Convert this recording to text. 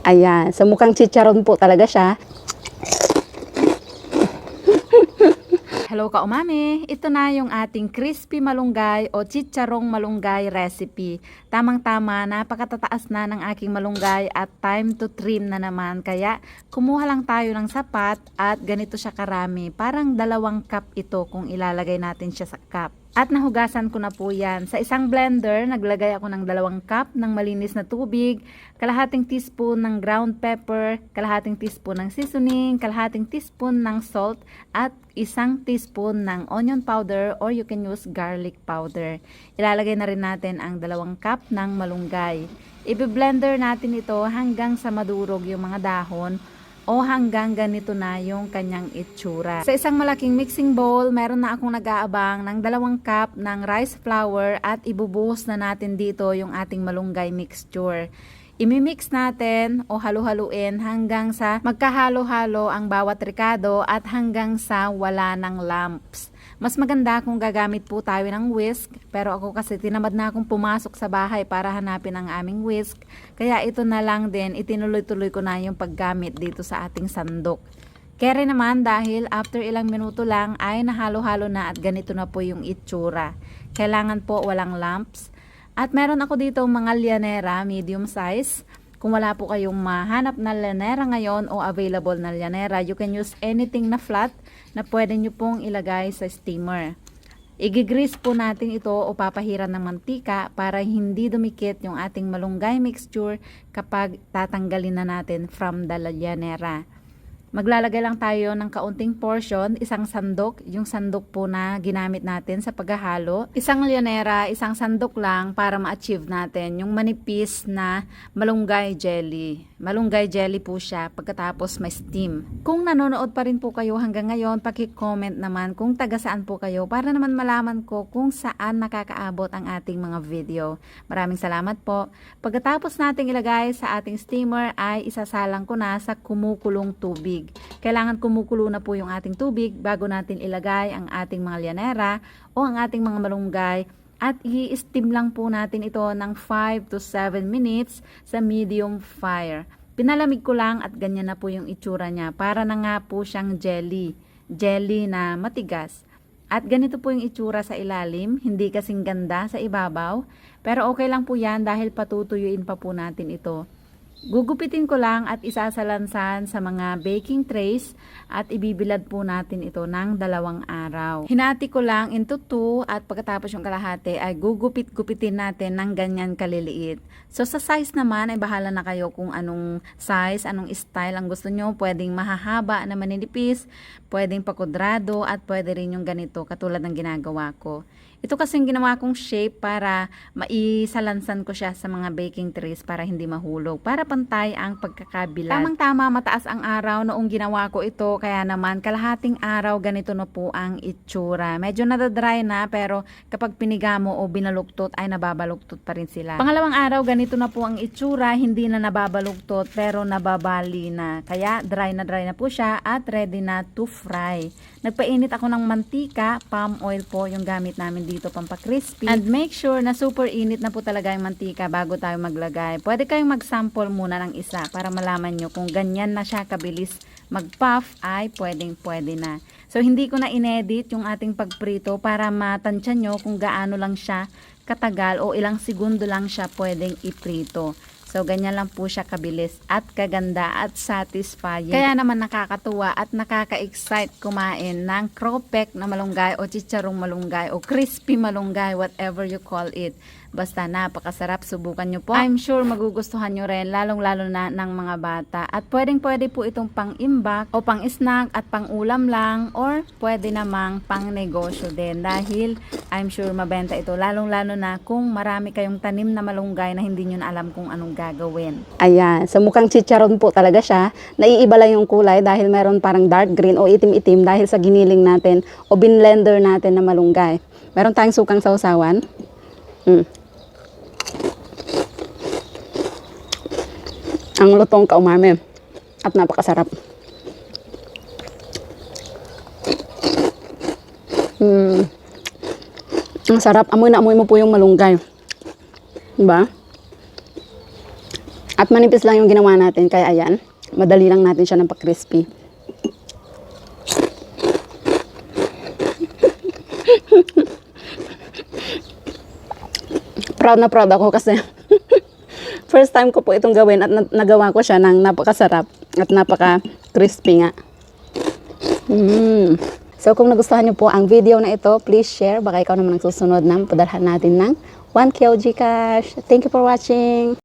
Ayan, so mukhang chicharon po talaga siya. Hello ka umami! Ito na yung ating crispy malunggay o chicharong malunggay recipe. Tamang-tama, napakatataas na ng aking malunggay at time to trim na naman. Kaya kumuha lang tayo ng sapat at ganito siya karami. Parang 2 cup ito kung ilalagay natin siya sa cup. At nahugasan ko na po yan. Sa isang blender, naglagay ako ng 2 cup ng malinis na tubig, kalahating teaspoon ng ground pepper, kalahating teaspoon ng seasoning, kalahating teaspoon ng salt, at 1 teaspoon ng onion powder or you can use garlic powder. Ilalagay na rin natin ang 2 cup ng malunggay. I-blender natin ito hanggang sa madurog yung mga dahon o hanggang ganito na yung kanyang itsura. Sa isang malaking mixing bowl, meron na akong nag-aabang ng 2 cup ng rice flour at ibubuhos na natin dito yung ating malunggay mixture. Imimix natin o halu-haluin hanggang sa magkahalo-halo ang bawat rekado at hanggang sa wala ng lumps. Mas maganda kung gagamit po tayo ng whisk, pero ako kasi tinamad na akong pumasok sa bahay para hanapin ang aming whisk. Kaya ito na lang din, itinuloy-tuloy ko na yung paggamit dito sa ating sandok. Kaya rin naman dahil after ilang minuto lang ay nahalo-halo na at ganito na po yung itsura. Kailangan po walang lumps. At meron ako dito mga llanera, medium size. Kung wala po kayong mahanap na llanera ngayon o available na llanera, you can use anything na flat na pwede nyo pong ilagay sa steamer. Igigrease po natin ito o papahiran ng mantika para hindi dumikit yung ating malunggay mixture kapag tatanggalin na natin from the llanera. Maglalagay lang tayo ng kaunting portion, 1 sandok, yung sandok po na ginamit natin sa paghahalo. 1 llanera, 1 sandok lang para ma-achieve natin yung manipis na malunggay jelly. Malunggay jelly po siya pagkatapos may steam. Kung nanonood pa rin po kayo hanggang ngayon, paki-comment naman kung taga saan po kayo para naman malaman ko kung saan nakakaabot ang ating mga video. Maraming salamat po. Pagkatapos nating ilagay sa ating steamer ay isasalang ko na sa kumukulong tubig. Kailangan kumukulo na po yung ating tubig bago natin ilagay ang ating mga llanera o ang ating mga malunggay at i-steam lang po natin ito ng 5 to 7 minutes sa medium fire. Pinalamig ko lang at ganyan na po yung itsura niya. Para na nga po siyang jelly. Jelly na matigas. At ganito po yung itsura sa ilalim, hindi kasing ganda sa ibabaw. Pero okay lang po yan dahil patutuyuin pa po natin ito. Gugupitin ko lang at isasalansan sa mga baking trays at ibibilad po natin ito ng 2 araw. Hinati ko lang into 2 at pagkatapos yung kalahati ay gugupit-gupitin natin ng ganyan kaliliit. So sa size naman ay bahala na kayo kung anong size, anong style ang gusto nyo. Pwedeng mahahaba na maninipis, pwedeng pakudrado at pwede rin yung ganito katulad ng ginagawa ko. Ito kasing ginawa kong shape para maisalansan ko siya sa mga baking trays para hindi mahulog. Para pantay ang pagkakabilat. Tamang-tama mataas ang araw noong ginawa ko ito. Kaya naman kalahating araw ganito na po ang itsura. Medyo nadadry na pero kapag piniga mo o binaluktot ay nababaluktot pa rin sila. Pangalawang araw ganito na po ang itsura. Hindi na nababaluktot pero nababali na. Kaya dry na po siya at ready na to fry. Nagpainit ako ng mantika, palm oil po yung gamit namin dito pampakrispy. And make sure na super init na po talaga yung mantika bago tayo maglagay. Pwede kayong mag-sample muna ng isa para malaman nyo kung ganyan na siya kabilis mag-puff ay pwede na. So hindi ko na inedit yung ating pagprito para matansya nyo kung gaano lang siya katagal o ilang segundo lang siya pwedeng iprito. So, ganyan lang po siya kabilis at kaganda at satisfying. Kaya naman nakakatuwa at nakaka-excite kumain ng cropek na malunggay o chicharong malunggay o crispy malunggay, whatever you call it. Basta napakasarap, subukan nyo po. I'm sure magugustuhan nyo rin, lalong-lalo na ng mga bata. At pwedeng-pwede po itong pang-imbak o pang-snack at pang-ulam lang or pwede namang pang-negosyo din. Dahil I'm sure mabenta ito, lalong-lalo na kung marami kayong tanim na malunggay na hindi nyo na alam kung anong gagawin. Ayan, so mukhang chicharon po talaga siya. Naiiba lang yung kulay dahil meron parang dark green o itim-itim dahil sa giniling natin o binlender natin na malunggay. Meron tayong sukang sausawan. Ang lutong kaumami at napakasarap. Ang sarap. Amoy na amoy mo po yung malunggay. Diba? At manipis lang yung ginawa natin, kaya ayan, madali lang natin siya ng pa-crispy. Proud na proud ako kasi first time ko po itong gawin at nagawa ko siya ng napakasarap at napaka-crispy nga. So kung nagustuhan niyo po ang video na ito, please share. Baka ikaw naman ang susunod na padalhan natin ng 1 KO Gcash. Thank you for watching.